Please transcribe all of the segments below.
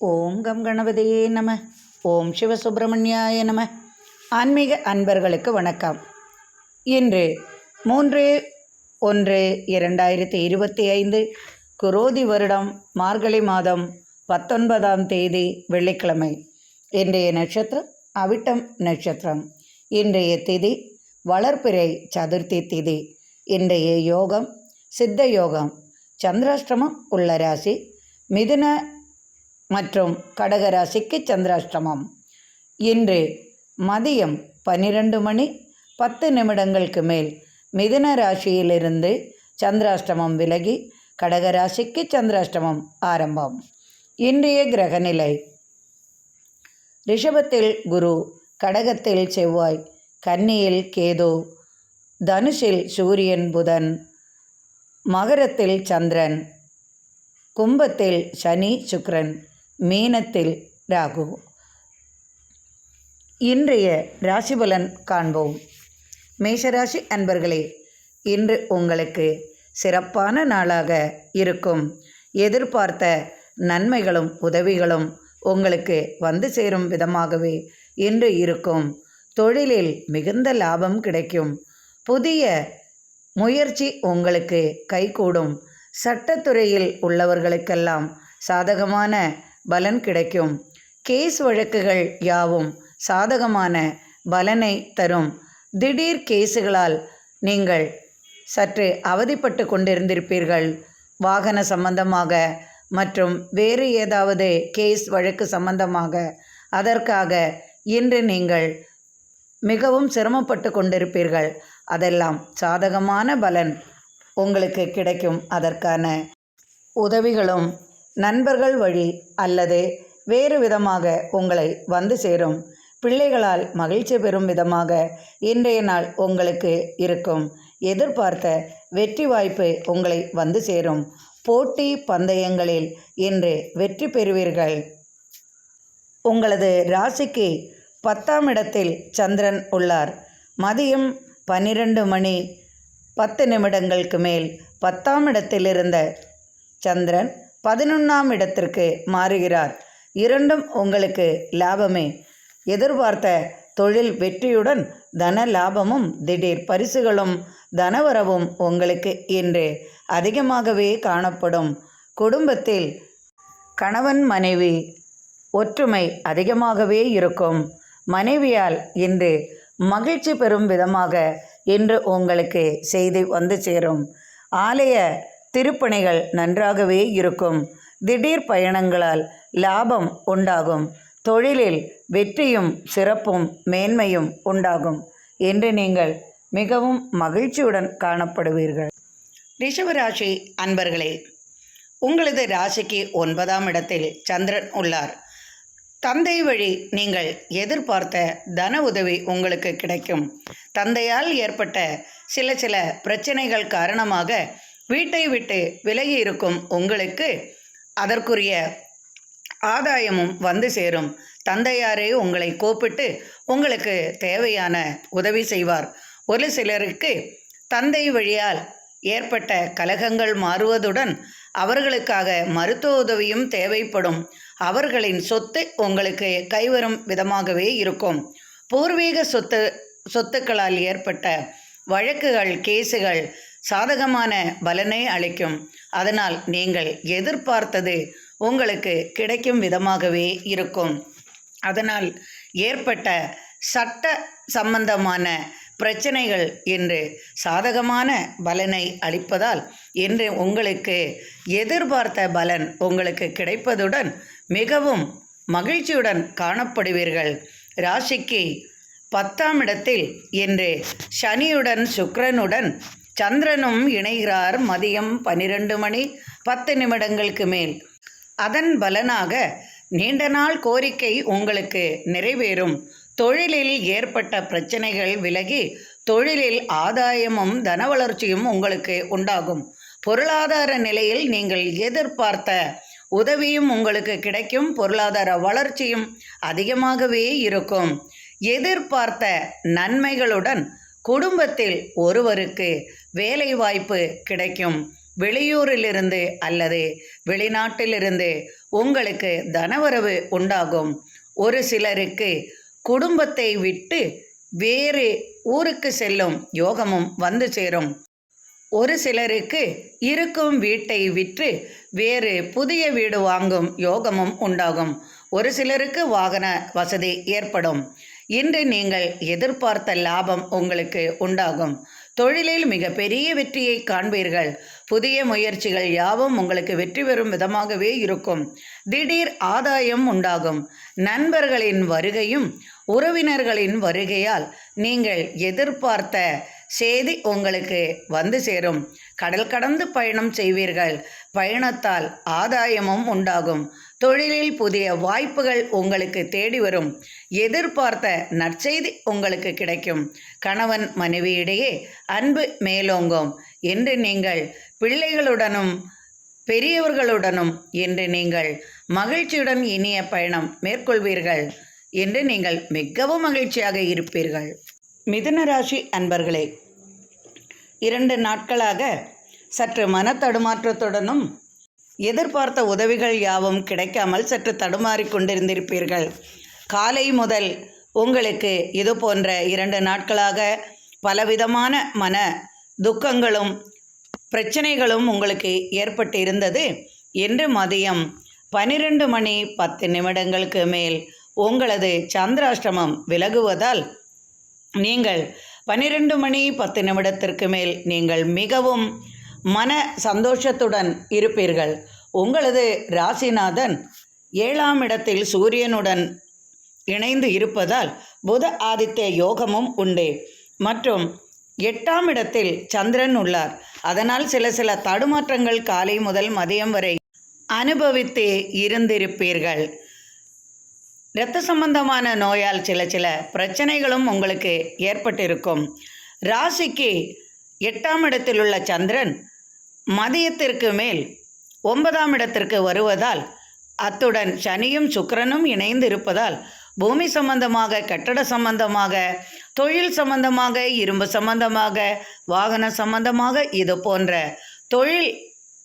ஓம் come கணபதியே நம. ஓம் சிவசுப்பிரமணியாய நம. ஆன்மீக அன்பர்களுக்கு வணக்கம். இன்று 3/1/2025 குரோதி வருடம் மார்கழி மாதம் 19ஆம் தேதி வெள்ளிக்கிழமை. இன்றைய நட்சத்திரம் அவிட்டம் நட்சத்திரம். இன்றைய திதி வளர்பிறை சதுர்த்தி திதி. இன்றைய யோகம் சித்த யோகம். சந்திராஷ்டிரமம் உள்ள ராசி மிதுன மற்றும் கடக ராசிக்கு சந்திராஷ்டிரமம். இன்று மதியம் 12:10 மேல் மிதுன ராசியிலிருந்து சந்திராஷ்டிரமம் விலகி கடக ராசிக்கு சந்திராஷ்டிரமம் ஆரம்பம். இன்றைய கிரகநிலை: ரிஷபத்தில் குரு, கடகத்தில் செவ்வாய், கன்னியில் கேது, தனுஷில் சூரியன் புதன், மகரத்தில் சந்திரன், கும்பத்தில் சனி சுக்கிரன், மீனத்தில் ராகு. இன்றைய ராசிபலன் காண்போம். மேஷராசி அன்பர்களே, இன்று உங்களுக்கு சிறப்பான நாளாக இருக்கும். எதிர்பார்த்த நன்மைகளும் உதவிகளும் உங்களுக்கு வந்து சேரும் விதமாகவே இன்று இருக்கும். தொழிலில் மிகுந்த லாபம் கிடைக்கும். புதிய முயற்சி உங்களுக்கு கைகூடும். சட்டத்துறையில் உள்ளவர்களுக்கெல்லாம் சாதகமான பலன் கிடைக்கும். கேஸ் வழக்குகள் யாவும் சாதகமான பலனை தரும். திடீர் கேஸுகளால் நீங்கள் சற்று அவதிப்பட்டு கொண்டிருந்திருப்பீர்கள். வாகன சம்பந்தமாக மற்றும் வேறு ஏதாவது கேஸ் வழக்கு சம்பந்தமாக அதற்காக இன்று நீங்கள் மிகவும் சிரமப்பட்டு கொண்டிருப்பீர்கள். அதெல்லாம் சாதகமான பலன் உங்களுக்கு கிடைக்கும். அதற்கான உதவிகளும் நண்பர்கள் வழி அல்லது வேறு விதமாக உங்களை வந்து சேரும். பிள்ளைகளால் மகிழ்ச்சி பெறும் விதமாக இன்றைய நாள் உங்களுக்கு இருக்கும். எதிர்பார்த்த வெற்றி வாய்ப்பு உங்களை வந்து சேரும். போட்டி பந்தயங்களில் இன்று வெற்றி பெறுவீர்கள். உங்களது ராசிக்கு 10ஆம் இடத்தில் சந்திரன் உள்ளார். மதியம் 12:10 மேல் 10ஆம் இடத்தில் இருந்த சந்திரன் 11ஆம் இடத்திற்கு மாறுகிறார். இரண்டும் உங்களுக்கு லாபமே. எதிர்பார்த்த தொழில் வெற்றியுடன் தன லாபமும் திடீர் பரிசுகளும் தனவரவும் உங்களுக்கு இன்று அதிகமாகவே காணப்படும். குடும்பத்தில் கணவன் மனைவி ஒற்றுமை அதிகமாகவே இருக்கும். மனைவியால் இன்று மகிழ்ச்சி பெறும் விதமாக இன்று உங்களுக்கு செய்தி வந்து சேரும். ஆலய திருப்பணிகள் நன்றாகவே இருக்கும். திடீர் பயணங்களால் லாபம் உண்டாகும். தொழிலில் வெற்றியும் சிறப்பும் மேன்மையும் உண்டாகும். இன்று நீங்கள் மிகவும் மகிழ்ச்சியுடன் காணப்படுவீர்கள். ரிஷபராசி அன்பர்களே, உங்களது ராசிக்கு 9ஆம் இடத்தில் சந்திரன் உள்ளார். தந்தை வழி நீங்கள் எதிர்பார்த்த தன உதவி உங்களுக்கு கிடைக்கும். தந்தையால் ஏற்பட்ட சில பிரச்சனைகள் காரணமாக வீட்டை விட்டு விலகி இருக்கும் உங்களுக்கு அதற்குரிய ஆதாயமும் வந்து சேரும். தந்தையாரே உங்களை கூப்பிட்டு உங்களுக்கு தேவையான உதவி செய்வார். ஒரு சிலருக்கு தந்தை வழியால் ஏற்பட்ட கலகங்கள் மாறுவதுடன் அவர்களுக்காக மருத்துவ உதவியும் தேவைப்படும். அவர்களின் சொத்து உங்களுக்கு கைவரும் விதமாகவே இருக்கும். பூர்வீக சொத்துக்களால் ஏற்பட்ட வழக்குகள் கேஸுகள் சாதகமான பலனை அளிக்கும். அதனால் நீங்கள் எதிர்பார்த்தது உங்களுக்கு கிடைக்கும் விதமாகவே இருக்கும். அதனால் ஏற்பட்ட சட்ட சம்பந்தமான பிரச்சனைகள் இன்று சாதகமான பலனை அளிப்பதால் இன்று உங்களுக்கு எதிர்பார்த்த பலன் உங்களுக்கு கிடைப்பதுடன் மிகவும் மகிழ்ச்சியுடன் காணப்படுவீர்கள். ராசிக்கு 10ஆம் இடத்தில் இன்று சனியுடன் சுக்கிரனுடன் சந்திரனும் இணைகிறார். மதியம் 12:10 மேல் அதன் பலனாக நீண்ட நாள் கோரிக்கை உங்களுக்கு நிறைவேறும். தொழிலில் ஏற்பட்ட பிரச்சனைகள் விலகி தொழிலில் ஆதாயமும் தன வளர்ச்சியும் உங்களுக்கு உண்டாகும். பொருளாதார நிலையில் நீங்கள் எதிர்பார்த்த உதவியும் உங்களுக்கு கிடைக்கும். பொருளாதார வளர்ச்சியும் அதிகமாகவே இருக்கும். எதிர்பார்த்த நன்மைகளுடன் குடும்பத்தில் ஒருவருக்கு வேலை வாய்ப்பு கிடைக்கும். வெளியூரிலிருந்து அல்லது வெளிநாட்டிலிருந்து உங்களுக்கு தனவரவு உண்டாகும். ஒரு சிலருக்கு குடும்பத்தை விட்டு வேறு ஊருக்கு செல்லும் யோகமும் வந்து சேரும். ஒரு சிலருக்கு இருக்கும் வீட்டை விற்று வேறு புதிய வீடு வாங்கும் யோகமும் உண்டாகும். ஒரு சிலருக்கு வாகன வசதி ஏற்படும். இன்று நீங்கள் எதிர்பார்த்த லாபம் உங்களுக்கு உண்டாகும். தொழிலில் மிகப்பெரிய வெற்றியை காண்பீர்கள். புதிய முயற்சிகள் யாவும் உங்களுக்கு வெற்றி பெறும் விதமாகவே இருக்கும். திடீர் ஆதாயம் உண்டாகும். நண்பர்களின் வருகையும் உறவினர்களின் வருகையால் நீங்கள் எதிர்பார்த்த செய்தி உங்களுக்கு வந்து சேரும். கடல் கடந்து பயணம் செய்வீர்கள். பயணத்தால் ஆதாயமும் உண்டாகும். தொழிலில் புதிய வாய்ப்புகள் உங்களுக்கு தேடி வரும். எதிர்பார்த்த நற்செய்தி உங்களுக்கு கிடைக்கும். கணவன் மனைவியிடையே அன்பு மேலோங்கும். என்று நீங்கள் பிள்ளைகளுடனும் பெரியவர்களுடனும் என்று நீங்கள் மகிழ்ச்சியுடன் இனிய பயணம் மேற்கொள்வீர்கள். என்று நீங்கள் மிகவும் மகிழ்ச்சியாக இருப்பீர்கள். மிதுன ராசி அன்பர்களே, 2 நாட்களாக சற்று மனத்தடுமாற்றத்துடனும் எதிர்பார்த்த உதவிகள் யாவும் கிடைக்காமல் சற்று தடுமாறிக் கொண்டிருந்திருப்பீர்கள். காலை முதல் உங்களுக்கு இது போன்ற 2 நாட்களாக பலவிதமான மன துக்கங்களும் பிரச்சனைகளும் உங்களுக்கு ஏற்பட்டு இருந்தது. இன்று மதியம் 12 மணி 10 நிமிடங்களுக்கு மேல் உங்களது சந்திராஷ்டமம் விலகுவதால் நீங்கள் 12 மணி 10 நிமிடத்திற்கு மேல் நீங்கள் மிகவும் மன சந்தோஷத்துடன் இருப்பீர்கள். உங்களது ராசிநாதன் 7ஆம் இடத்தில் சூரியனுடன் இணைந்து இருப்பதால் புத ஆதித்ய யோகமும் உண்டு. மற்றும் 8ஆம் இடத்தில் சந்திரன் உள்ளார். அதனால் சில தடுமாற்றங்கள் காலை முதல் மதியம் வரை அனுபவித்து இருந்திருப்பீர்கள். இரத்த சம்பந்தமான நோயால் சில பிரச்சனைகளும் உங்களுக்கு ஏற்பட்டிருக்கும். ராசிக்கு 8ஆம் இடத்தில் உள்ள சந்திரன் மதியத்திற்கு மேல் 9ஆம் இடத்திற்கு வருவதால், அத்துடன் சனியும் சுக்கிரனும் இணைந்து இருப்பதால் பூமி சம்பந்தமாக, கட்டட சம்பந்தமாக, தொழில் சம்பந்தமாக, இரும்பு சம்பந்தமாக, வாகன சம்பந்தமாக இது போன்ற தொழில்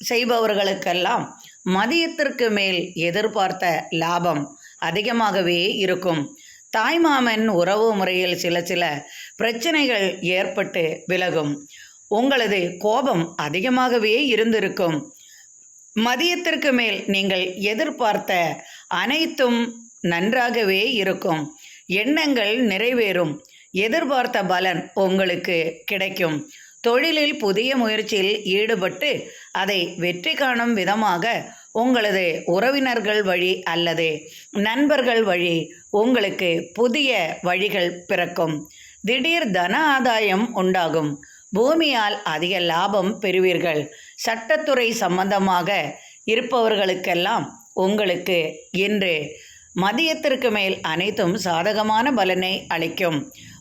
செய்பவர்களுக்கெல்லாம் மதியத்திற்கு மேல் எதிர்பார்த்த லாபம் அதிகமாகவே இருக்கும். தாய்மாமன் உறவு முறையில் சில பிரச்சனைகள் ஏற்பட்டு விலகும். உங்களது கோபம் அதிகமாகவே இருந்திருக்கும். மதியத்திற்கு மேல் நீங்கள் எதிர்பார்த்த அனைத்தும் நன்றாகவே இருக்கும். எண்ணங்கள் நிறைவேறும். எதிர்பார்த்த பலன் உங்களுக்கு கிடைக்கும். தொழிலில் புதிய முயற்சியில் ஈடுபட்டு அதை வெற்றி காணும் விதமாக உங்களது உறவினர்கள் வழி அல்லது நண்பர்கள் வழி உங்களுக்கு புதிய வழிகள் பிறக்கும். திடீர் தன ஆதாயம் உண்டாகும். பூமியால் அதிக லாபம் பெறுவீர்கள். சட்டத்துறை சம்பந்தமாக இருப்பவர்களுக்கெல்லாம் உங்களுக்கு இன்று மதியத்திற்கு மேல் அனைத்தும் சாதகமான பலனை அளிக்கும்.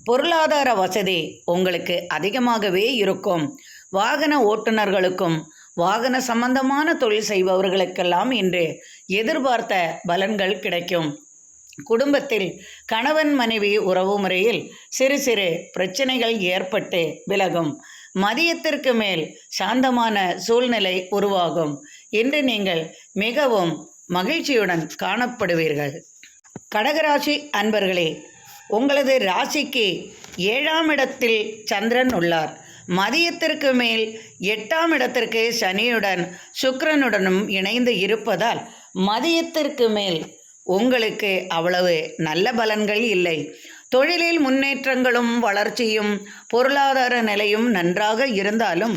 பொருளாதார வசதி உங்களுக்கு அதிகமாகவே இருக்கும். வாகன ஓட்டுநர்களுக்கும் வாகன சம்பந்தமான தொழில் செய்பவர்களுக்கெல்லாம் இன்று எதிர்பார்த்த பலன்கள் கிடைக்கும். குடும்பத்தில் கணவன் மனைவி உறவு முறையில் சிறு பிரச்சனைகள் ஏற்பட்டு விலகும். மதியத்திற்கு மேல் சாந்தமான சூழ்நிலை உருவாகும். இன்று நீங்கள் மிகவும் மகிழ்ச்சியுடன் காணப்படுவீர்கள். கடகராசி அன்பர்களே, உங்களது ராசிக்கு 7ஆம் இடத்தில் சந்திரன் உள்ளார். மதியத்திற்கு மேல் 8ஆம் இடத்திற்கு சனியுடன் சுக்கிரனுடனும் இணைந்து இருப்பதால் மதியத்திற்கு மேல் உங்களுக்கு அவ்வளவு நல்ல பலன்கள் இல்லை. தொழிலில் முன்னேற்றங்களும் வளர்ச்சியும் பொருளாதார நிலையும் நன்றாக இருந்தாலும்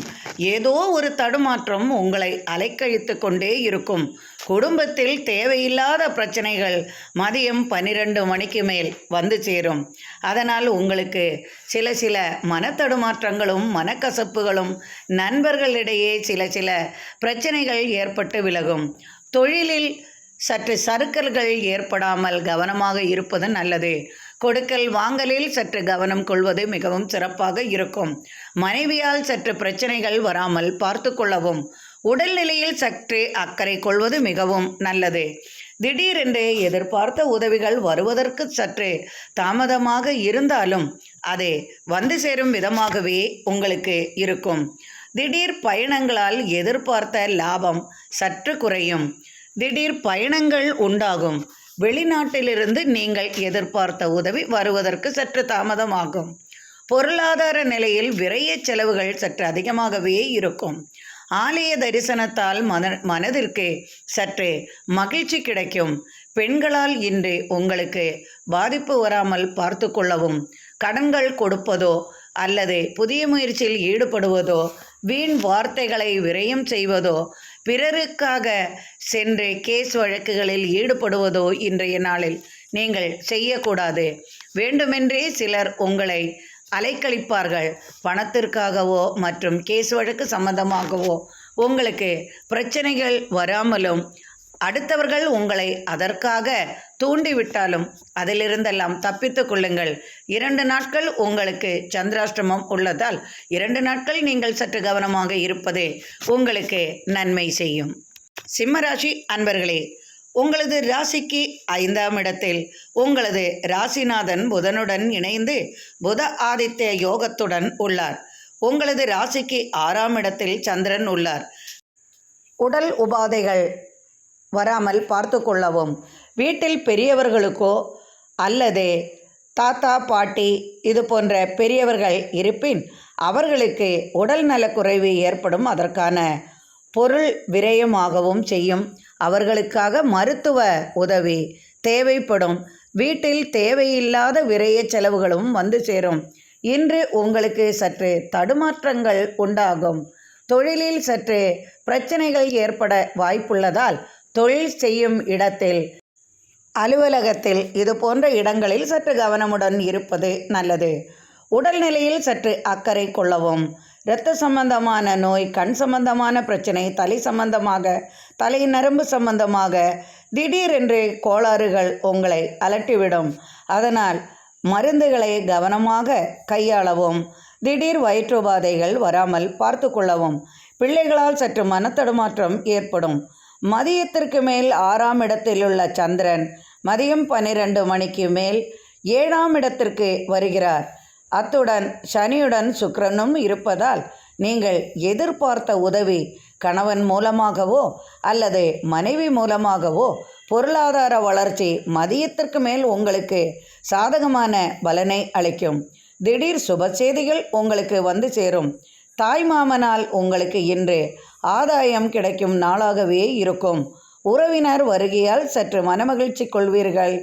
ஏதோ ஒரு தடுமாற்றம் உங்களை அலைக்கழித்து கொண்டே இருக்கும். குடும்பத்தில் தேவையில்லாத பிரச்சனைகள் மதியம் 12 மணிக்கு மேல் வந்து சேரும். அதனால் உங்களுக்கு சில மனத்தடுமாற்றங்களும் மனக்கசப்புகளும் நண்பர்களிடையே சில பிரச்சனைகள் ஏற்பட்டு விலகும். தொழிலில் சற்று சறுக்கல்கள் ஏற்படாமல் கவனமாக இருப்பது நல்லது. கொடுக்கல் வாங்கலில் சற்று கவனம் கொள்வது மிகவும் சிறப்பாக இருக்கும். மனைவியால் சற்று பிரச்சனைகள் வராமல் பார்த்து கொள்ளவும். உடல்நிலையில் சற்று அக்கறை கொள்வது மிகவும் நல்லது. திடீரென்று எதிர்பார்த்த உதவிகள் வருவதற்கு சற்று தாமதமாக இருந்தாலும் அது வந்து சேரும் விதமாகவே உங்களுக்கு இருக்கும். திடீர் பயணங்களால் எதிர்பார்த்த லாபம் சற்று குறையும். திடீர் பயணங்கள் உண்டாகும். வெளிநாட்டிலிருந்து நீங்கள் எதிர்பார்த்த உதவி வருவதற்கு சற்று தாமதமாகும். பொருளாதார நிலையில் விரய செலவுகள் சற்று அதிகமாகவே இருக்கும். ஆலய தரிசனத்தால் மனதிற்கு சற்று மகிழ்ச்சி கிடைக்கும். பெண்களால் இன்று உங்களுக்கு பாதிப்பு வராமல் பார்த்து கொள்ளவும். கடன்கள் கொடுப்பதோ அல்லது புதிய முயற்சியில் ஈடுபடுவதோ, வீண் வார்த்தைகளை விரயம் செய்வதோ, பிறருக்காக சென்று கேஸ் வழக்குகளில் ஈடுபடுவதோ இன்றைய நாளில் நீங்கள் செய்யக்கூடாது. வேண்டுமென்றே சிலர் உங்களை அலைக்கழிப்பார்கள். பணத்திற்காகவோ மற்றும் கேஸ் வழக்கு சம்பந்தமாகவோ உங்களுக்கு பிரச்சனைகள் வராமலும் அடுத்தவர்கள் உங்களை அதற்காக தூண்டிவிட்டாலும் அதிலிருந்தெல்லாம் தப்பித்து கொள்ளுங்கள். 2 நாட்கள் உங்களுக்கு சந்திராஷ்டமம் உள்ளதால் 2 நாட்கள் நீங்கள் சற்று கவனமாக இருப்பது உங்களுக்கு நன்மை செய்யும். சிம்மராசி அன்பர்களே, உங்களது ராசிக்கு 5ஆம் இடத்தில் உங்களது ராசிநாதன் புதனுடன் இணைந்து புத ஆதித்ய யோகத்துடன் உள்ளார். உங்களது ராசிக்கு 6ஆம் இடத்தில் சந்திரன் உள்ளார். உடல் உபாதைகள் வராமல் பார்த்து கொள்ளவும். வீட்டில் பெரியவர்களுக்கோ அல்லது தாத்தா பாட்டி இது போன்ற பெரியவர்கள் இருப்பின் அவர்களுக்கு உடல் நலக்குறைவு ஏற்படும். அதற்கான பொருள் விரயமாகவும் செய்யும். அவர்களுக்காக மருத்துவ உதவி தேவைப்படும். வீட்டில் தேவையில்லாத விரய செலவுகளும் வந்து சேரும். இன்று உங்களுக்கு சற்று தடுமாற்றங்கள் உண்டாகும். தொழிலில் சற்று பிரச்சனைகள் ஏற்பட வாய்ப்புள்ளதால் தொழில் செய்யும் இடத்தில், அலுவலகத்தில் இது போன்ற இடங்களில் சற்று கவனமுடன் இருப்பது நல்லது. உடல்நிலையில் சற்று அக்கறை கொள்ளவும். இரத்த சம்பந்தமான நோய், கண் சம்பந்தமான பிரச்சனை, தலை சம்பந்தமாக, தலை நரம்பு சம்பந்தமாக திடீரென்று கோளாறுகள் உங்களை அலட்டிவிடும். அதனால் மருந்துகளை கவனமாக கையாளவும். திடீர் வயிற்றுபாதைகள் வராமல் பார்த்து கொள்ளவும். பிள்ளைகளால் சற்று மனத்தடுமாற்றம் ஏற்படும். மதியத்திற்கு மேல் 6ஆம் இடத்தில் உள்ள சந்திரன் மதியம் 12 மணிக்கு மேல் 7ஆம் இடத்திற்கு வருகிறார். அத்துடன் சனியுடன் சுக்கிரனும் இருப்பதால் நீங்கள் எதிர்பார்த்த உதவி கணவன் மூலமாகவோ அல்லது மனைவி மூலமாகவோ பொருளாதார வளர்ச்சி மதியத்திற்கு மேல் உங்களுக்கு சாதகமான பலனை அளிக்கும். திடீர் சுப செய்திகள் உங்களுக்கு வந்து சேரும். தாய் மாமனால் உங்களுக்கு இன்று ஆதாயம் கிடைக்கும் நாளாகவே இருக்கும். உறவினர் வருகையால் சற்று மனமகிழ்ச்சி கொள்வீர்கள்.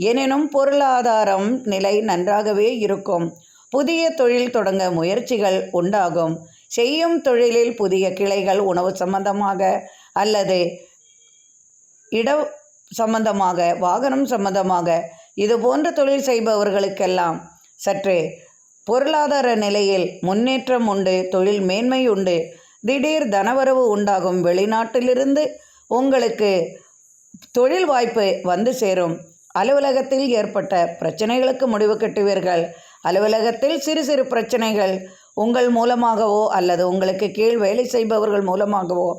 எனினும் பொருளாதாரம் நிலை நன்றாகவே இருக்கும். புதிய தொழில் தொடங்க முயற்சிகள் உண்டாகும். செய்யும் தொழிலில் புதிய கிளைகள், உணவு சம்பந்தமாக அல்லது இட சம்பந்தமாக, வாகனம் சம்பந்தமாக இது போன்ற தொழில் செய்பவர்களுக்கெல்லாம் சற்று பொருளாதார நிலையில் முன்னேற்றம் உண்டு. தொழில் மேன்மை உண்டு. திடீர் தனவரவு உண்டாகும். வெளிநாட்டிலிருந்து உங்களுக்கு தொழில் வாய்ப்பு வந்து சேரும். அலுவலகத்தில் ஏற்பட்ட பிரச்சனைகளுக்கு முடிவு கட்டுவீர்கள். அலுவலகத்தில் சிறு சிறு பிரச்சனைகள் உங்கள் மூலமாகவோ அல்லது உங்களுக்கு கீழ் வேலை செய்பவர்கள் மூலமாகவோ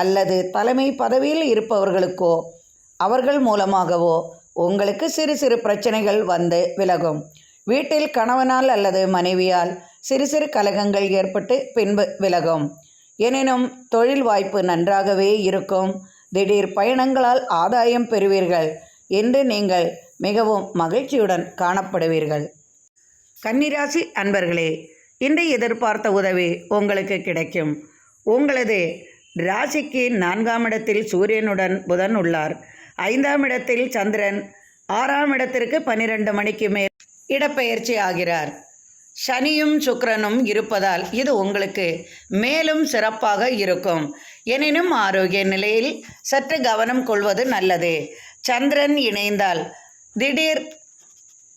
அல்லது தலைமை பதவியில் இருப்பவர்களுக்கோ அவர்கள் மூலமாகவோ உங்களுக்கு சிறு சிறு பிரச்சனைகள் வந்து விலகும். வீட்டில் கணவனால் அல்லது மனைவியால் சிறு சிறு கலகங்கள் ஏற்பட்டு பின்பு விலகும். எனினும் தொழில் வாய்ப்பு நன்றாகவே இருக்கும். திடீர் பயணங்களால் ஆதாயம் பெறுவீர்கள். இன்று நீங்கள் மிகவும் மகிழ்ச்சியுடன் காணப்படுவீர்கள். கன்னிராசி அன்பர்களே, இன்று எதிர்பார்த்த உதவி உங்களுக்கு கிடைக்கும். உங்களது ராசிக்கு 4ஆம் இடத்தில் சூரியனுடன் புதன் உள்ளார். 5ஆம் இடத்தில் சந்திரன் 6ஆம் இடத்திற்கு 12 மணிக்கு மேல் இடப்பெயர்ச்சி ஆகிறார். சனியும் சுக்கிரனும் இருப்பதால் இது உங்களுக்கு மேலும் சிறப்பாக இருக்கும். எனினும் ஆரோக்கிய நிலையில் சற்று கவனம் கொள்வது நல்லது. சந்திரன் இணைந்தால் திடீர்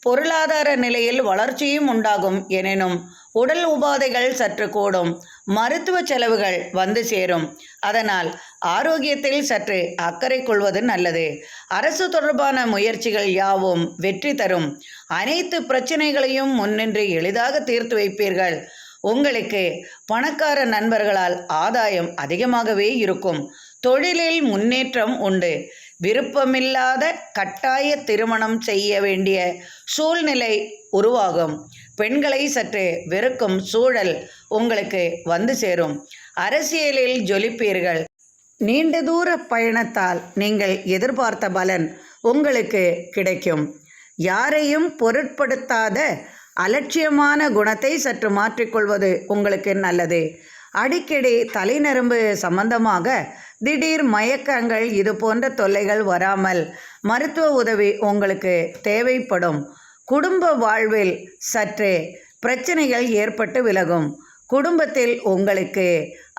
பொருளாதார நிலையில் வளர்ச்சியும் உண்டாகும். எனினும் உடல் உபாதைகள் சற்று கூடும். மருத்துவ செலவுகள் வந்து சேரும். அதனால் ஆரோக்கியத்தில் சற்று அக்கறை கொள்வது நல்லது. அரசு தொடர்பான முயற்சிகள் யாவும் வெற்றி தரும். அனைத்து பிரச்சனைகளையும் முன்னின்று எளிதாக தீர்த்து வைப்பீர்கள். உங்களுக்கு பணக்கார நண்பர்களால் ஆதாயம் அதிகமாகவே இருக்கும். தொழிலில் முன்னேற்றம் உண்டு. விருப்பமில்லாத கட்டாய திருமணம் செய்ய வேண்டிய சூழ்நிலை உருவாகும். பெண்களை சற்று வெறுக்கும் சூழல் உங்களுக்கு வந்து சேரும். அரசியலில் ஜொலிப்பீர்கள். நீண்ட தூர பயணத்தால் நீங்கள் எதிர்பார்த்த பலன் உங்களுக்கு கிடைக்கும். யாரையும் பொருட்படுத்தாத அலட்சியமான குணத்தை சற்று மாற்றிக்கொள்வது உங்களுக்கு நல்லது. அடிக்கடி தலைநரம்பு சம்பந்தமாக திடீர் மயக்கங்கள் இது போன்ற தொல்லைகள் வராமல் மருத்துவ உதவி உங்களுக்கு தேவைப்படும். குடும்ப வாழ்வில் சற்று பிரச்சனைகள் ஏற்பட்டு விலகும். குடும்பத்தில் உங்களுக்கு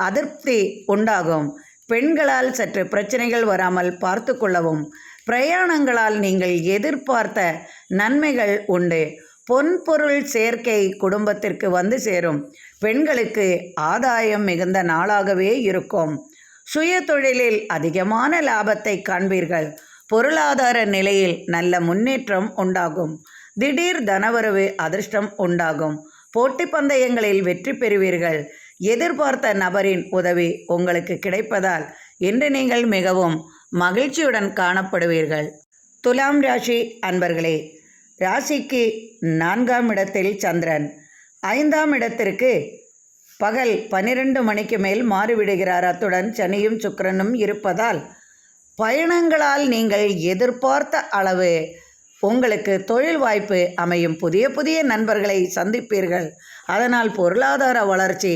அதிருப்தி உண்டாகும். பெண்களால் சற்று பிரச்சனைகள் வராமல் பார்த்து கொள்ளவும். பிரயாணங்களால் நீங்கள் எதிர்பார்த்த நன்மைகள் உண்டு. பொன்பொருள் சேர்க்கை குடும்பத்திற்கு வந்து சேரும். பெண்களுக்கு ஆதாயம் மிகுந்த நாளாகவே இருக்கும். சுய தொழிலில் அதிகமான லாபத்தை காண்பீர்கள். பொருளாதார நிலையில் நல்ல முன்னேற்றம் உண்டாகும். திடீர் தனவரவு அதிர்ஷ்டம் உண்டாகும். போட்டி பந்தயங்களில் வெற்றி பெறுவீர்கள். எதிர்பார்த்த நபரின் உதவி உங்களுக்கு கிடைப்பதால் இன்று நீங்கள் மிகவும் மகிழ்ச்சியுடன் காணப்படுவீர்கள். துலாம் ராசி அன்பர்களே, ராசிக்கு 4ஆம் இடத்தில் சந்திரன், 5ஆம் இடத்திற்கு பகல் 12 மணிக்கு மேல் மாறிவிடுகிறார். அத்துடன் சனியும் சுக்கிரனும் இருப்பதால் பயணங்களால் நீங்கள் எதிர்பார்த்த அளவு உங்களுக்கு தொழில் வாய்ப்பு அமையும். புதிய புதிய நண்பர்களை சந்திப்பீர்கள். அதனால் பொருளாதார வளர்ச்சி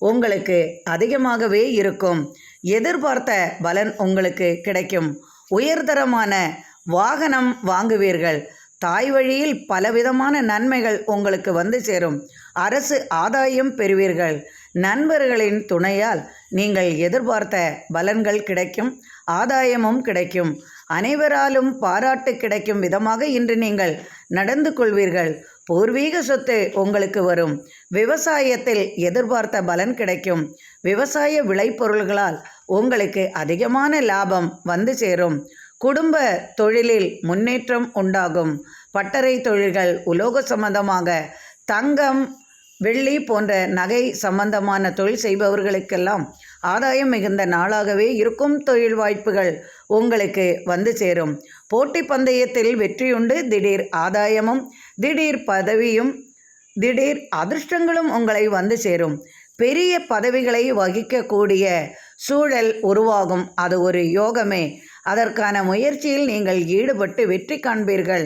உங்களுக்கு அதிகமாகவே இருக்கும். எதிர்பார்த்த பலன் உங்களுக்கு கிடைக்கும். உயர்தரமான வாகனம் வாங்குவீர்கள். தாய் வழியில் பலவிதமான நன்மைகள் உங்களுக்கு வந்து சேரும். அரசு ஆதாயம் பெறுவீர்கள். நண்பர்களின் துணையால் நீங்கள் எதிர்பார்த்த பலன்கள் கிடைக்கும். ஆதாயமும் கிடைக்கும். அனைவராலும் பாராட்டு கிடைக்கும் விதமாக இன்று நீங்கள் நடந்து கொள்வீர்கள். பூர்வீக சொத்து உங்களுக்கு வரும். விவசாயத்தில் எதிர்பார்த்த பலன் கிடைக்கும். விவசாய விளைபொருள்களால் உங்களுக்கு அதிகமான லாபம் வந்து சேரும். குடும்ப தொழிலில் முன்னேற்றம் உண்டாகும். பட்டறை தொழில்கள், உலோக சம்பந்தமாக தங்கம், வெள்ளி போன்ற நகை சம்பந்தமான தொழில் செய்பவர்களுக்கெல்லாம் ஆதாயம் மிகுந்த நாளாகவே இருக்கும். தொழில் வாய்ப்புகள் உங்களுக்கு வந்து சேரும். போட்டி பந்தயத்தில் வெற்றியுண்டு. திடீர் ஆதாயமும் திடீர் பதவியும் திடீர் அதிர்ஷ்டங்களும் உங்களை வந்து சேரும். பெரிய பதவிகளை வகிக்கக்கூடிய சூழல் உருவாகும். அது ஒரு யோகமே. அதற்கான முயற்சியில் நீங்கள் ஈடுபட்டு வெற்றி காண்பீர்கள்.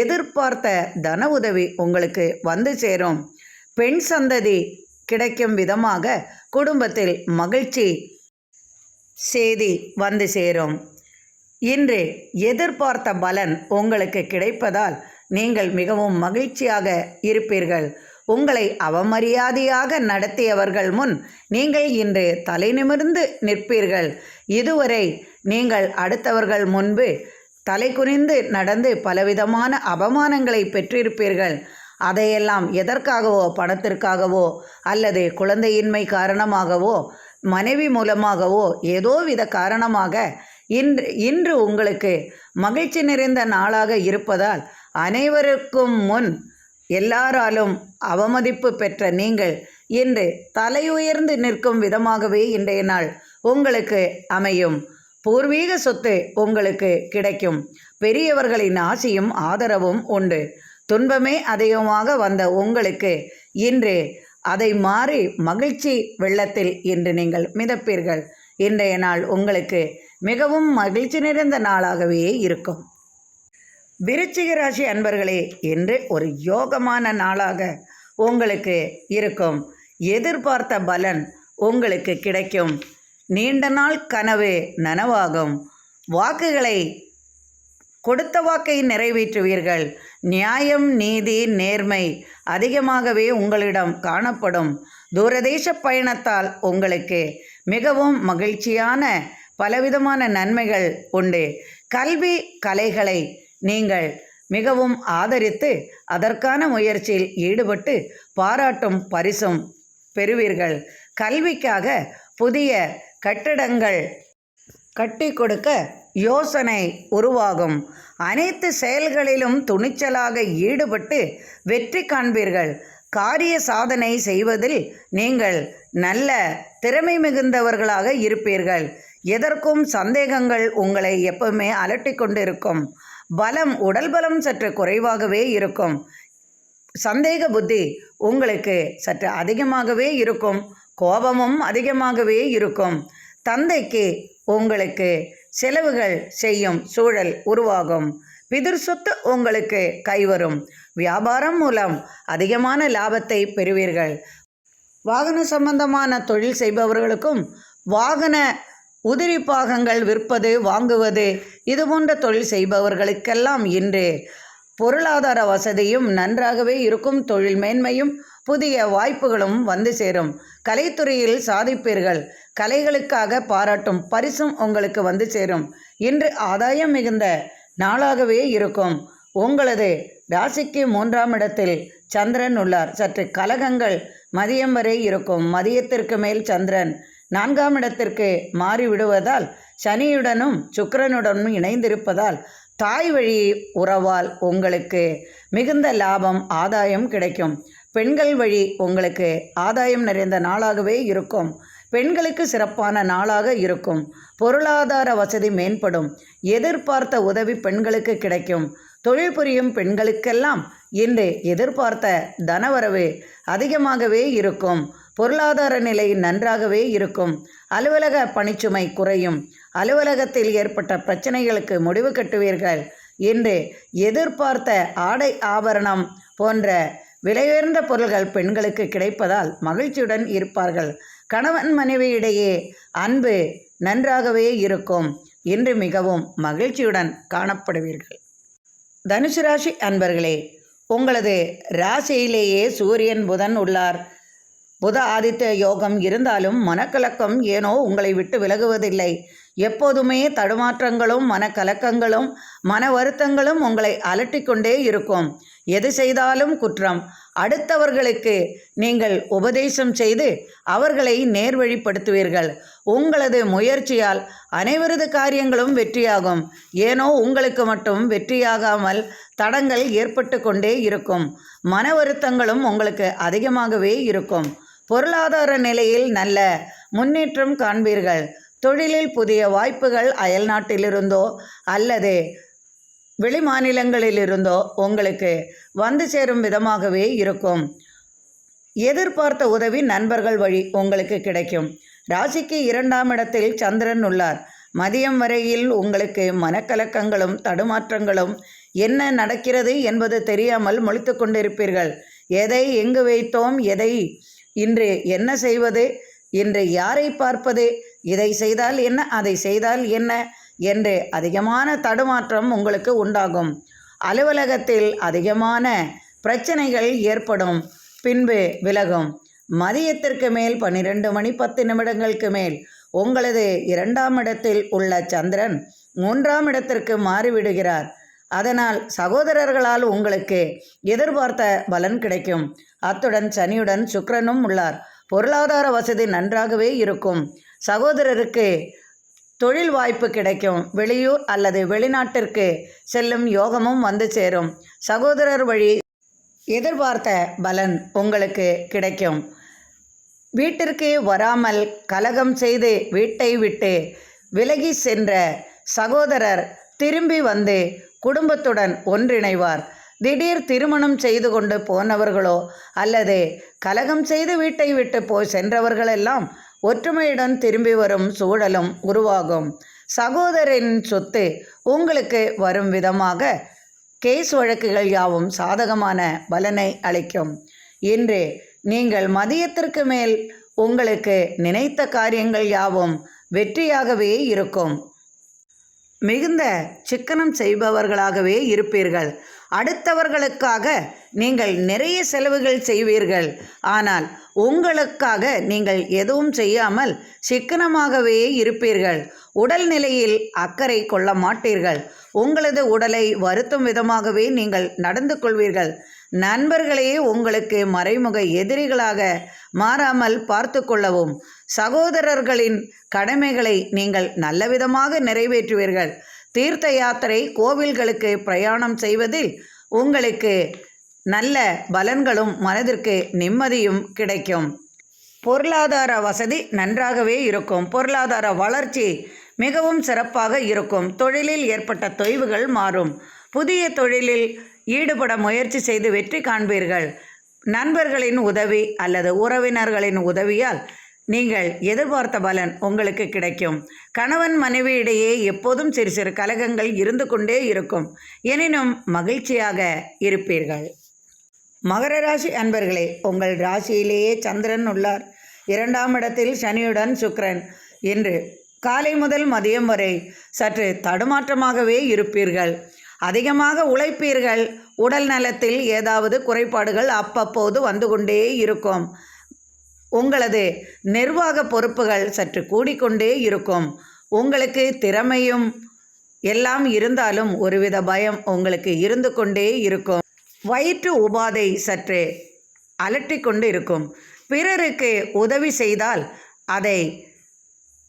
எதிர்பார்த்த தன உதவி உங்களுக்கு வந்து சேரும். பெண் சந்ததி கிடைக்கும் விதமாக குடும்பத்தில் மகிழ்ச்சி செய்தி வந்து சேரும். இன்று எதிர்பார்த்த பலன் உங்களுக்கு கிடைப்பதால் நீங்கள் மிகவும் மகிழ்ச்சியாக இருப்பீர்கள். உங்களை அவமரியாதையாக நடத்தியவர்கள் முன் நீங்கள் இன்று தலை நிமிர்ந்து நிற்பீர்கள். இதுவரை நீங்கள் அடுத்தவர்கள் முன்பு தலை குனிந்து நடந்து பலவிதமான அவமானங்களை பெற்றிருப்பீர்கள். அதையெல்லாம் எதற்காகவோ, பணத்திற்காகவோ அல்லது குழந்தையின்மை காரணமாகவோ, மனைவி மூலமாகவோ, ஏதோ வித காரணமாக இன்று உங்களுக்கு மகிழ்ச்சி நிறைந்த நாளாக இருப்பதால் அனைவருக்கும் முன் எல்லாராலும் அவமதிப்பு பெற்ற நீங்கள் இன்று தலையுயர்ந்து நிற்கும் விதமாகவே இன்றைய நாள் உங்களுக்கு அமையும். பூர்வீக சொத்து உங்களுக்கு கிடைக்கும். பெரியவர்களின் ஆசியும் ஆதரவும் உண்டு. துன்பமே அதிகமாக வந்த உங்களுக்கு இன்று அதை மாறி மகிழ்ச்சி வெள்ளத்தில் இன்று நீங்கள் மிதப்பீர்கள். இன்றைய நாள் உங்களுக்கு மிகவும் மகிழ்ச்சி நிறைந்த நாளாகவே இருக்கும். விருச்சிக ராசி அன்பர்களே, இன்று ஒரு யோகமான நாளாக உங்களுக்கு இருக்கும். எதிர்பார்த்த பலன் உங்களுக்கு கிடைக்கும். நீண்ட நாள் கனவு நனவாகும். கொடுத்த வாக்கை நிறைவேற்றுவீர்கள். நியாயம், நீதி, நேர்மை அதிகமாகவே உங்களிடம் காணப்படும். தூரதேச பயணத்தால் உங்களுக்கு மிகவும் மகிழ்ச்சியான பலவிதமான நன்மைகள் உண்டு. கல்வி கலைகளை நீங்கள் மிகவும் ஆதரித்து அதற்கான முயற்சியில் ஈடுபட்டு பாராட்டும் பரிசும் பெறுவீர்கள். கல்விக்காக புதிய கட்டிடங்கள் கட்டி கொடுக்க யோசனை உருவாகும். அனைத்து செயல்களிலும் துணிச்சலாக ஈடுபட்டு வெற்றி காண்பீர்கள். காரிய சாதனை செய்வதில் நீங்கள் நல்ல திறமை மிகுந்தவர்களாக இருப்பீர்கள். எதற்கும் சந்தேகங்கள் உங்களை எப்பவுமே அலட்டிக் கொண்டிருக்கும். பலம், உடல் பலம் சற்று குறைவாகவே இருக்கும். சந்தேக புத்தி உங்களுக்கு சற்று அதிகமாகவே இருக்கும். கோபமும் அதிகமாகவே இருக்கும். தந்தைக்கு உங்களுக்கு செலவுகள் செய்யும் சூழல் உருவாகும். பிதிர் சொத்து உங்களுக்கு கைவரும். வியாபாரம் மூலம் அதிகமான லாபத்தை பெறுவீர்கள். வாகன சம்பந்தமான தொழில் செய்பவர்களுக்கும் வாகன உதிரி பாகங்கள் விற்பது வாங்குவது இதுபோன்ற தொழில் செய்பவர்களுக்கெல்லாம் இன்று பொருளாதார வசதியும் நன்றாகவே இருக்கும். தொழில் மேன்மையும் புதிய வாய்ப்புகளும் வந்து சேரும். கலைத்துறையில் சாதிப்பீர்கள். கலைகளுக்காக பாராட்டும் பரிசும் உங்களுக்கு வந்து சேரும். இன்று ஆதாயம் மிகுந்த நாளாகவே இருக்கும். உங்களது ராசிக்கு 3ஆம் இடத்தில் சந்திரன் உள்ளார். சற்று கலகங்கள் மதியம் வரை இருக்கும். மதியத்திற்கு மேல் சந்திரன் 4ஆம் இடத்திற்கு மாறிவிடுவதால் சனியுடனும் சுக்கிரனுடனும் இணைந்திருப்பதால் தாய் வழி உறவால் உங்களுக்கு மிகுந்த லாபம் ஆதாயம் கிடைக்கும். பெண்கள் வழி உங்களுக்கு ஆதாயம் நிறைந்த நாளாகவே இருக்கும். பெண்களுக்கு சிறப்பான நாளாக இருக்கும். பொருளாதார வசதி மேம்படும். எதிர்பார்த்த உதவி பெண்களுக்கு கிடைக்கும். தொழில் புரியும் பெண்களுக்கெல்லாம் இன்று எதிர்பார்த்த தனவரவு அதிகமாகவே இருக்கும். பொருளாதார நிலை நன்றாகவே இருக்கும். அலுவலக பணிச்சுமை குறையும். அலுவலகத்தில் ஏற்பட்ட பிரச்சனைகளுக்கு முடிவு கட்டுவீர்கள். இன்று எதிர்பார்த்த ஆடை ஆபரணம் போன்ற விலையுயர்ந்த பொருள்கள் பெண்களுக்கு கிடைப்பதால் மகிழ்ச்சியுடன் இருப்பார்கள். கணவன் மனைவியிடையே அன்பு நன்றாகவே இருக்கும். இன்று மிகவும் மகிழ்ச்சியுடன் காணப்படுவீர்கள். தனுசு ராசி அன்பர்களே, உங்களது ராசியிலேயே சூரியன் புதன் உள்ளார். புத ஆதித்ய யோகம் இருந்தாலும் மனக்கலக்கம் ஏனோ உங்களை விட்டு விலகுவதில்லை. எப்போதுமே தடுமாற்றங்களும் மனக்கலக்கங்களும் மன வருத்தங்களும் உங்களை அலட்டிக்கொண்டே இருக்கும். எது செய்தாலும் குற்றம். அடுத்தவர்களுக்கு நீங்கள் உபதேசம் செய்து அவர்களை நேர்வழிப்படுத்துவீர்கள். உங்களது முயற்சியால் அனைவரது காரியங்களும் வெற்றியாகும். ஏனோ உங்களுக்கு மட்டும் வெற்றியாகாமல் தடங்கள் ஏற்பட்டு கொண்டே இருக்கும். மன வருத்தங்களும் உங்களுக்கு அதிகமாகவே இருக்கும். பொருளாதார நிலையில் நல்ல முன்னேற்றம் காண்பீர்கள். தொழிலில் புதிய வாய்ப்புகள் அயல்நாட்டிலிருந்தோ அல்லது வெளிமாநிலங்களிலிருந்தோ உங்களுக்கு வந்து சேரும் விதமாகவே இருக்கும். எதிர்பார்த்த உதவி நண்பர்கள் வழி உங்களுக்கு கிடைக்கும். ராசிக்கு 2ஆம் இடத்தில் சந்திரன் உள்ளார். மதியம் வரையில் உங்களுக்கு மனக்கலக்கங்களும் தடுமாற்றங்களும் என்ன நடக்கிறது என்பது தெரியாமல் முழித்து கொண்டிருப்பீர்கள். எதை எங்கு வைத்தோம், எதை இன்று என்ன செய்வது, இன்று யாரை பார்ப்பது, இதை செய்தால் என்ன, அதை செய்தால் என்ன என்று அதிகமான தடுமாற்றம் உங்களுக்கு உண்டாகும். அலுவலகத்தில் அதிகமான பிரச்சனைகள் ஏற்படும். பின்பு விலகும். மதியத்திற்கு மேல் 12 மணி 10 நிமிடங்களுக்கு மேல் உங்களது 2ஆம் இடத்தில் உள்ள சந்திரன் 3ஆம் இடத்திற்கு மாறிவிடுகிறார். அதனால் சகோதரர்களால் உங்களுக்கு எதிர்பார்த்த பலன் கிடைக்கும். அத்துடன் சனியுடன் சுக்கிரனும் உள்ளார். பொருளாதார வசதி நன்றாகவே இருக்கும். சகோதரருக்கு தொழில் வாய்ப்பு கிடைக்கும். வெளியூர் அல்லது வெளிநாட்டிற்கு செல்லும் யோகமும் வந்து சேரும். சகோதரர் வழி எதிர்பார்த்த பலன் உங்களுக்கு கிடைக்கும். வீட்டிற்கு வராமல் கலகம் செய்து வீட்டை விட்டு விலகி சென்ற சகோதரர் திரும்பி வந்து குடும்பத்துடன் ஒன்றிணைவார். திடீர் திருமணம் செய்து கொண்டு போனவர்களோ அல்லது கலகம் செய்து வீட்டை விட்டு சென்றவர்களெல்லாம் ஒற்றுமையுடன் திரும்பி வரும் சூழலும் உருவாகும். சகோதரின் சொத்து உங்களுக்கு வரும் விதமாக கேஸ் வழக்குகள் யாவும் சாதகமான பலனை அளிக்கும். இன்று நீங்கள் மதியத்திற்கு மேல் உங்களுக்கு நினைத்த காரியங்கள் யாவும் வெற்றியாகவே இருக்கும். மிகுந்த சிக்கனம் செய்பவர்களாகவே இருப்பீர்கள். அடுத்தவர்களுக்காக நீங்கள் நிறைய செலவுகள் செய்வீர்கள். ஆனால் உங்களுக்காக நீங்கள் எதுவும் செய்யாமல் சிக்கனமாகவே இருப்பீர்கள். உடல்நிலையில் அக்கறை கொள்ள மாட்டீர்கள். உங்களது உடலை வருத்தும் விதமாகவே நீங்கள் நடந்து கொள்வீர்கள். நண்பர்களே உங்களுக்கு மறைமுக எதிரிகளாக மாறாமல் பார்த்து கொள்ளவும். சகோதரர்களின் கடமைகளை நீங்கள் நல்லவிதமாக நிறைவேற்றுவீர்கள். தீர்த்த யாத்திரை கோவில்களுக்கு பிரயாணம் செய்வதில் உங்களுக்கு நல்ல பலன்களும் மனதிற்கு நிம்மதியும் கிடைக்கும். பொருளாதார வசதி நன்றாகவே இருக்கும். பொருளாதார வளர்ச்சி மிகவும் சிறப்பாக இருக்கும். தொழிலில் ஏற்பட்ட தொய்வுகள் மாறும். புதிய தொழிலில் ஈடுபட முயற்சி செய்து வெற்றி காண்பீர்கள். நண்பர்களின் உதவி அல்லது உறவினர்களின் உதவியால் நீங்கள் எதிர்பார்த்த பலன் உங்களுக்கு கிடைக்கும். கணவன் மனைவி இடையே எப்போதும் சிறு சிறு கலகங்கள் இருந்து கொண்டே இருக்கும். எனினும் மகிழ்ச்சியாக இருப்பீர்கள். மகர ராசி அன்பர்களே, உங்கள் ராசியிலேயே சந்திரன் உள்ளார். 2ஆம் இடத்தில் சனியுடன் சுக்கிரன். இன்று காலை முதல் மதியம் வரை சற்று தடுமாற்றமாகவே இருப்பீர்கள். அதிகமாக உழைப்பீர்கள். உடல் நலத்தில் ஏதாவது குறைபாடுகள் அப்பப்போது வந்து கொண்டே இருக்கும். உங்களது நிர்வாக பொறுப்புகள் சற்று கூடிக்கொண்டே இருக்கும். உங்களுக்கு திறமையும் எல்லாம் இருந்தாலும் ஒருவித பயம் உங்களுக்கு இருந்து கொண்டே இருக்கும். வயிற்று உபாதை சற்று அலட்டிக்கொண்டு இருக்கும். பிறருக்கு உதவி செய்தால் அதை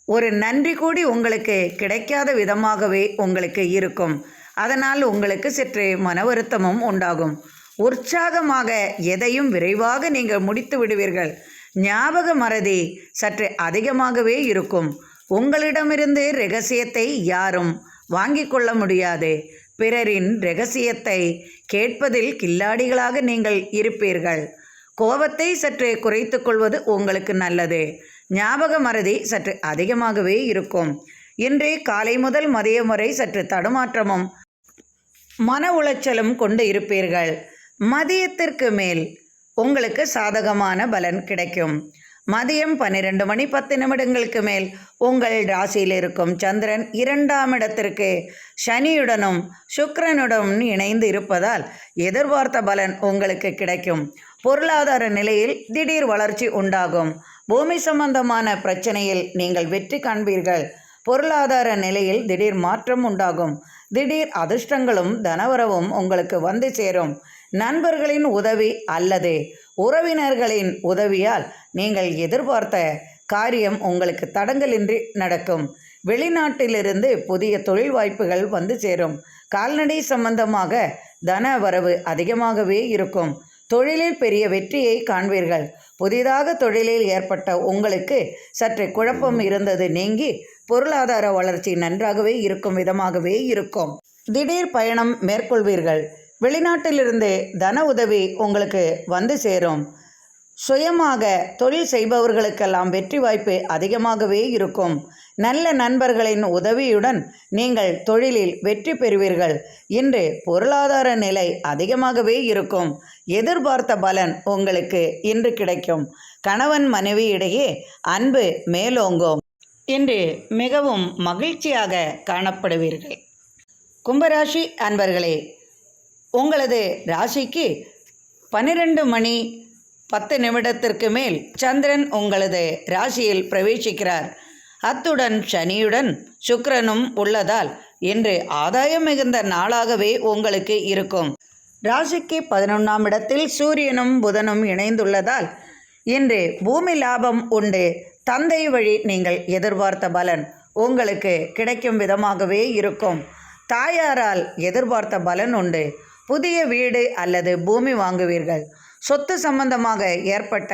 ஒரு நன்றி கூடி உங்களுக்கு கிடைக்காத விதமாகவே உங்களுக்கு இருக்கும். அதனால் உங்களுக்கு சற்று மன வருத்தமும் உண்டாகும். உற்சாகமாக எதையும் விரைவாக நீங்கள் முடித்து விடுவீர்கள். ஞாபக மறதி சற்று அதிகமாகவே இருக்கும். உங்களிடமிருந்து இரகசியத்தை யாரும் வாங்கிக் கொள்ள முடியாது. பிறரின் இரகசியத்தை கேட்பதில் கில்லாடிகளாக நீங்கள் இருப்பீர்கள். கோபத்தை சற்று குறைத்து கொள்வது உங்களுக்கு நல்லது. ஞாபக மறதி சற்று அதிகமாகவே இருக்கும். இன்று காலை முதல் மதியம் வரை சற்று தடுமாற்றமும் மன உளைச்சலும் கொண்டு இருப்பீர்கள். மதியத்திற்கு மேல் உங்களுக்கு சாதகமான பலன் கிடைக்கும். மதியம் 12 மணி 10 நிமிடங்களுக்கு மேல் உங்கள் ராசியில் இருக்கும் சந்திரன் 2ஆம் இடத்திற்கு சனியுடனும் சுக்கிரனுடனும் இணைந்து இருப்பதால் எதிர்பார்த்த பலன் உங்களுக்கு கிடைக்கும். பொருளாதார நிலையில் திடீர் வளர்ச்சி உண்டாகும். பூமி சம்பந்தமான பிரச்சனையில் நீங்கள் வெற்றி காண்பீர்கள். பொருளாதார நிலையில் திடீர் மாற்றம் உண்டாகும். திடீர் அதிர்ஷ்டங்களும் தனவரவும் உங்களுக்கு வந்து சேரும். நண்பர்களின் உதவி அல்லது உறவினர்களின் உதவியால் நீங்கள் எதிர்பார்த்த காரியம் உங்களுக்கு தடங்கலின்றி நடக்கும். வெளிநாட்டிலிருந்து புதிய தொழில் வாய்ப்புகள் வந்து சேரும். கால்நடை சம்பந்தமாக தன வரவு அதிகமாகவே இருக்கும். தொழிலில் பெரிய வெற்றியை காண்பீர்கள். புதிதாக தொழிலில் ஏற்பட்ட உங்களுக்கு சற்று குழப்பம் இருந்தது நீங்கி பொருளாதார வளர்ச்சி நன்றாகவே இருக்கும் விதமாகவே இருக்கும். திடீர் பயணம் மேற்கொள்வீர்கள். வெளிநாட்டிலிருந்து தன உதவி உங்களுக்கு வந்து சேரும். சுயமாக தொழில் செய்பவர்களுக்கெல்லாம் வெற்றி வாய்ப்பு அதிகமாகவே இருக்கும். நல்ல நண்பர்களின் உதவியுடன் நீங்கள் தொழிலில் வெற்றி பெறுவீர்கள். இன்று பொருளாதார நிலை அதிகமாகவே இருக்கும். எதிர்பார்த்த பலன் உங்களுக்கு இன்று கிடைக்கும். கணவன் மனைவி இடையே அன்பு மேலோங்கும். இன்று மிகவும் மகிழ்ச்சியாக காணப்படுவீர்கள். கும்பராசி அன்பர்களே, உங்களது ராசிக்கு 12 மணி 10 நிமிடத்திற்கு மேல் சந்திரன் உங்களது ராசியில் பிரவேசிக்கிறார். அத்துடன் சனியுடன் சுக்கிரனும் உள்ளதால் இன்று ஆதாயம் மிகுந்த நாளாகவே உங்களுக்கு இருக்கும். ராசிக்கு 11ஆம் இடத்தில் சூரியனும் புதனும் இணைந்துள்ளதால் இன்று பூமி லாபம் உண்டு. தந்தை வழி நீங்கள் எதிர்பார்த்த பலன் உங்களுக்கு கிடைக்கும் விதமாகவே இருக்கும். தாயாரால் எதிர்பார்த்த பலன் உண்டு. புதிய வீடு அல்லது பூமி வாங்குவீர்கள். சொத்து சம்பந்தமாக ஏற்பட்ட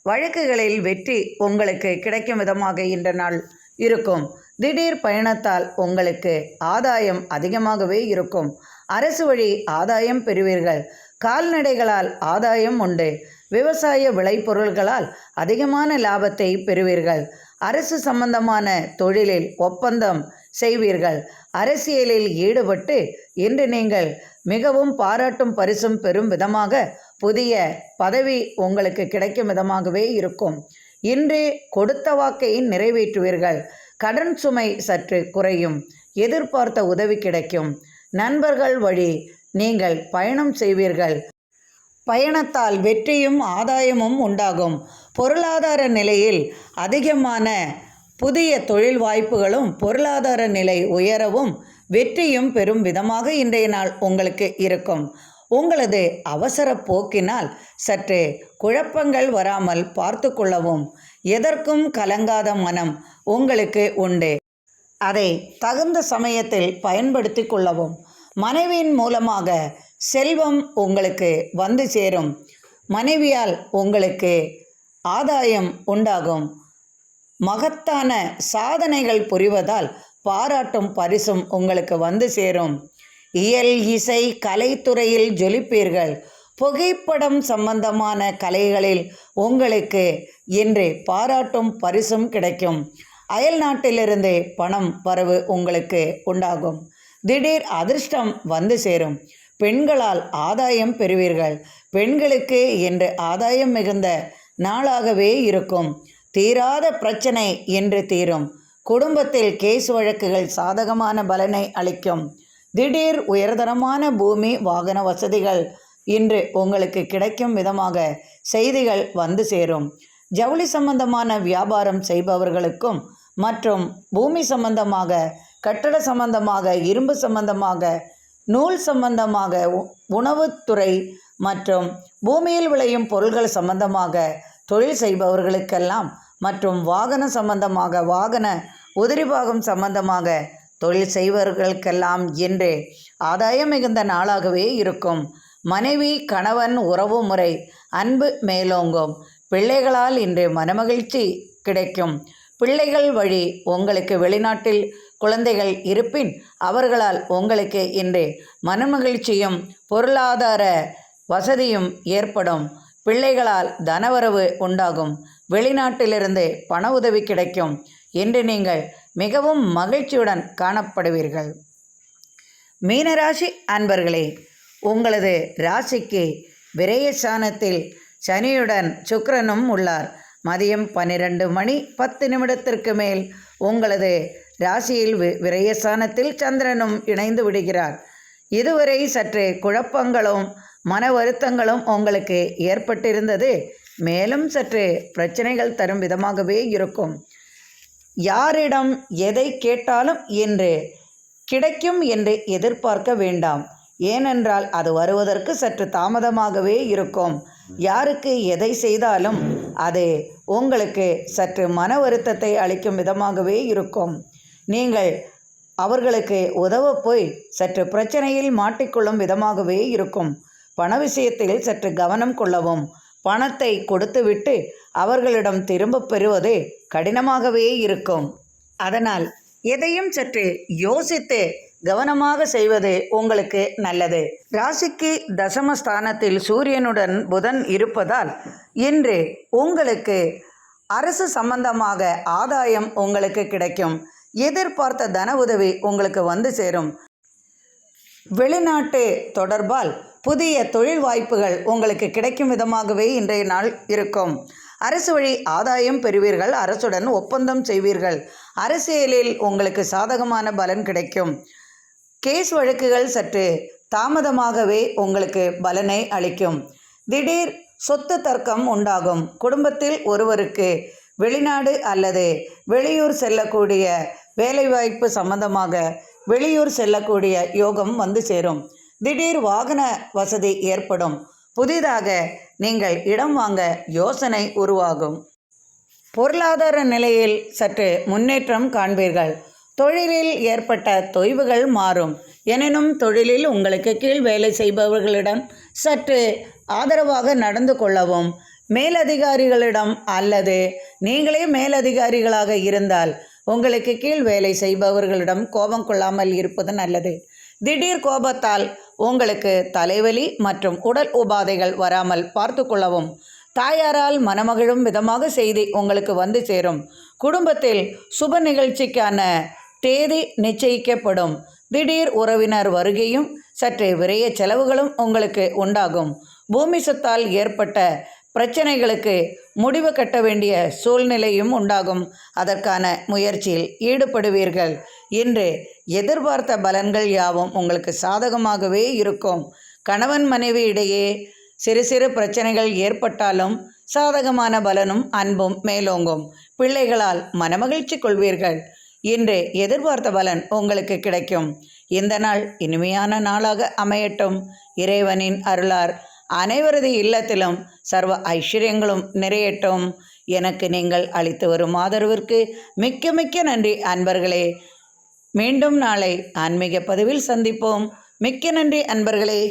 வழக்குகளில் வெற்றி உங்களுக்கு கிடைக்கும் விதமாக இந்த நாள் இருக்கும். திடீர் பயணத்தால் உங்களுக்கு ஆதாயம் அதிகமாகவே இருக்கும். அரசு வழி ஆதாயம் பெறுவீர்கள். கால்நடைகளால் ஆதாயம் உண்டு. விவசாய விளைபொருள்களால் அதிகமான லாபத்தை பெறுவீர்கள். அரசு சம்பந்தமான தொழிலில் ஒப்பந்தம் செய்வீர்கள். அரசியலில் ஈடுபட்டு இன்று நீங்கள் மிகவும் பாராட்டும் பரிசும் பெறும் விதமாக புதிய பதவி உங்களுக்கு கிடைக்கும் விதமாகவே இருக்கும். இன்று கொடுத்த வாக்கை நிறைவேற்றுவீர்கள். கடன் சுமை சற்று குறையும். எதிர்பார்த்த உதவி கிடைக்கும். நண்பர்கள் வழி நீங்கள் பயணம் செய்வீர்கள். பயணத்தால் வெற்றியும் ஆதாயமும் உண்டாகும். பொருளாதார நிலையில் அதிகமான புதிய தொழில் வாய்ப்புகளும் பொருளாதார நிலை உயரவும் வெற்றியும் பெறும் விதமாக இன்றைய நாள் உங்களுக்கு இருக்கும். உங்களது அவசர போக்கினால் சற்று குழப்பங்கள் வராமல் பார்த்து கொள்ளவும். எதற்கும் கலங்காத மனம் உங்களுக்கு உண்டு. அதை தகுந்த சமயத்தில் பயன்படுத்தி கொள்ளவும். மனைவியின் மூலமாக செல்வம் உங்களுக்கு வந்து சேரும். மனைவியால் உங்களுக்கு ஆதாயம் உண்டாகும். மகத்தான சாதனைகள் புரிவதால் பாராட்டும் பரிசும் உங்களுக்கு வந்து சேரும். இயல் இசை கலைத்துறையில் ஜொலிப்பீர்கள். புகைப்படம் சம்பந்தமான கலைகளில் உங்களுக்கு இன்று பாராட்டும் பரிசும் கிடைக்கும். அயல் நாட்டிலிருந்து பணம் வரவு உங்களுக்கு உண்டாகும். திடீர் அதிர்ஷ்டம் வந்து சேரும். பெண்களால் ஆதாயம் பெறுவீர்கள். பெண்களுக்கு இன்று ஆதாயம் மிகுந்த நாளாகவே இருக்கும். தீராத பிரச்சனை என்று தீரும். குடும்பத்தில் கேஸ் வழக்குகள் சாதகமான பலனை அளிக்கும். திடீர் உயர்தரமான பூமி வாகன வசதிகள் இன்று உங்களுக்கு கிடைக்கும் விதமாக செய்திகள் வந்து சேரும். ஜவுளி சம்பந்தமான வியாபாரம் செய்பவர்களுக்கும் மற்றும் பூமி சம்பந்தமாக, கட்டட சம்பந்தமாக, இரும்பு சம்பந்தமாக, நூல் சம்பந்தமாக, உணவுத்துறை மற்றும் பூமியில் விளையும் பொருள்கள் சம்பந்தமாக தொழில் செய்பவர்களுக்கெல்லாம் மற்றும் வாகன சம்பந்தமாக, வாகன உதிரிபாகம் சம்பந்தமாக தொழில் செய்பவர்களுக்கெல்லாம் இன்று ஆதாயம் மிகுந்த நாளாகவே இருக்கும். மனைவி கணவன் உறவு முறை அன்பு மேலோங்கும். பிள்ளைகளால் இன்று மனமகிழ்ச்சி கிடைக்கும். பிள்ளைகள் வழி உங்களுக்கு வெளிநாட்டில் குழந்தைகள் இருப்பின் அவர்களால் உங்களுக்கு இன்று மனமகிழ்ச்சியும் பொருளாதார வசதியும் ஏற்படும். பிள்ளைகளால் தனவரவு உண்டாகும். வெளிநாட்டிலிருந்து பண உதவி கிடைக்கும். இன்று நீங்கள் மிகவும் மகிழ்ச்சியுடன் காணப்படுவீர்கள். மீனராசி அன்பர்களே, உங்களது ராசிக்கு விரயஸ்தானத்தில் சனியுடன் சுக்கிரனும் உள்ளார். மதியம் 12:10 மேல் உங்களது ராசியில் விரயஸ்தானத்தில் சந்திரனும் இணைந்து விடுகிறார். இதுவரை சற்று குழப்பங்களும் மன வருத்தங்களும் உங்களுக்கு ஏற்பட்டிருந்தது. மேலும் சற்று பிரச்சனைகள் தரும் விதமாகவே இருக்கும். யாரிடம் எதை கேட்டாலும் இன்று கிடைக்கும் என்று எதிர்பார்க்க வேண்டாம். ஏனென்றால் அது வருவதற்கு சற்று தாமதமாகவே இருக்கும். யாருக்கு எதை செய்தாலும் அது உங்களுக்கு சற்று மன வருத்தத்தை அளிக்கும் விதமாகவே இருக்கும். நீங்கள் அவர்களுக்கு உதவ போய் சற்று பிரச்சனையில் மாட்டிக்கொள்ளும் விதமாகவே இருக்கும். பண விஷயத்தில் சற்று கவனம் கொள்ளவும். பணத்தை கொடுத்துவிட்டு அவர்களிடம் திரும்ப பெறுவது கடினமாகவே இருக்கும். அதனால் எதையும் சற்று யோசித்து கவனமாக செய்வது உங்களுக்கு நல்லது. ராசிக்கு தசமஸ்தானத்தில் சூரியனுடன் புதன் இருப்பதால் இன்று உங்களுக்கு அரசு சம்பந்தமாக ஆதாயம் உங்களுக்கு கிடைக்கும். எதிர்பார்த்த தன உதவி உங்களுக்கு வந்து சேரும். வெளிநாட்டு தொடர்பால் புதிய தொழில் வாய்ப்புகள் உங்களுக்கு கிடைக்கும் விதமாகவே இன்றைய நாள் இருக்கும். அரசு வழி ஆதாயம் பெறுவீர்கள். அரசுடன் ஒப்பந்தம் செய்வீர்கள். அரசியலில் உங்களுக்கு சாதகமான பலன் கிடைக்கும். கேஸ் வழக்குகள் சற்று தாமதமாகவே உங்களுக்கு பலனை அளிக்கும். திடீர் சொத்து தர்க்கம் உண்டாகும். குடும்பத்தில் ஒருவருக்கு வெளிநாடு அல்லது வெளியூர் செல்லக்கூடிய வேலைவாய்ப்பு சம்பந்தமாக வெளியூர் செல்லக்கூடிய யோகம் வந்து சேரும். திடீர் வாகன வசதி ஏற்படும். புதிதாக நீங்கள் இடம் வாங்க யோசனை உருவாகும். பொருளாதார நிலையில் சற்று முன்னேற்றம் காண்பீர்கள். தொழிலில் ஏற்பட்ட தொய்வுகள் மாறும். எனினும் தொழிலில் உங்களுக்கு கீழ் வேலை செய்பவர்களிடம் சற்று ஆதரவாக நடந்து கொள்ளவும். மேலதிகாரிகளிடம் அல்லது நீங்களே மேலதிகாரிகளாக இருந்தால் உங்களுக்கு கீழ் வேலை செய்பவர்களிடம் கோபம் கொள்ளாமல் இருப்பது நல்லது. திடீர் கோபத்தால் உங்களுக்கு தலைவலி மற்றும் உடல் உபாதைகள் வராமல் பார்த்து கொள்ளவும். தாயாரால் மனமகிழும் விதமாக செய்தி உங்களுக்கு வந்து சேரும். குடும்பத்தில் சுப நிகழ்ச்சிக்கான தேதி நிச்சயிக்கப்படும். திடீர் உறவினர் வருகையும் சற்று விரைய செலவுகளும் உங்களுக்கு உண்டாகும். பூமி சொத்தால் ஏற்பட்ட பிரச்சனைகளுக்கு முடிவு கட்ட வேண்டிய சூழ்நிலையும் உண்டாகும். அதற்கான முயற்சியில் ஈடுபடுவீர்கள். இன்று எதிர்பார்த்த பலன்கள் யாவும் உங்களுக்கு சாதகமாகவே இருக்கும். கணவன் மனைவி இடையே சிறு சிறு பிரச்சனைகள் ஏற்பட்டாலும் சாதகமான பலனும் அன்பும் மேலோங்கும். பிள்ளைகளால் மனமகிழ்ச்சி கொள்வீர்கள். இன்று எதிர்பார்த்த பலன் உங்களுக்கு கிடைக்கும். இந்த நாள் இனிமையான நாளாக அமையட்டும். இறைவனின் அருளார் அனைவரது இல்லத்திலும் சர்வ ஐஸ்வர்யங்களும் நிறையட்டும். எனக்கு நீங்கள் அளித்து வரும் ஆதரவிற்கு மிக்க மிக்க நன்றி அன்பர்களே. மீண்டும் நாளை ஆன்மீக பதிவில் சந்திப்போம். மிக்க நன்றி அன்பர்களே.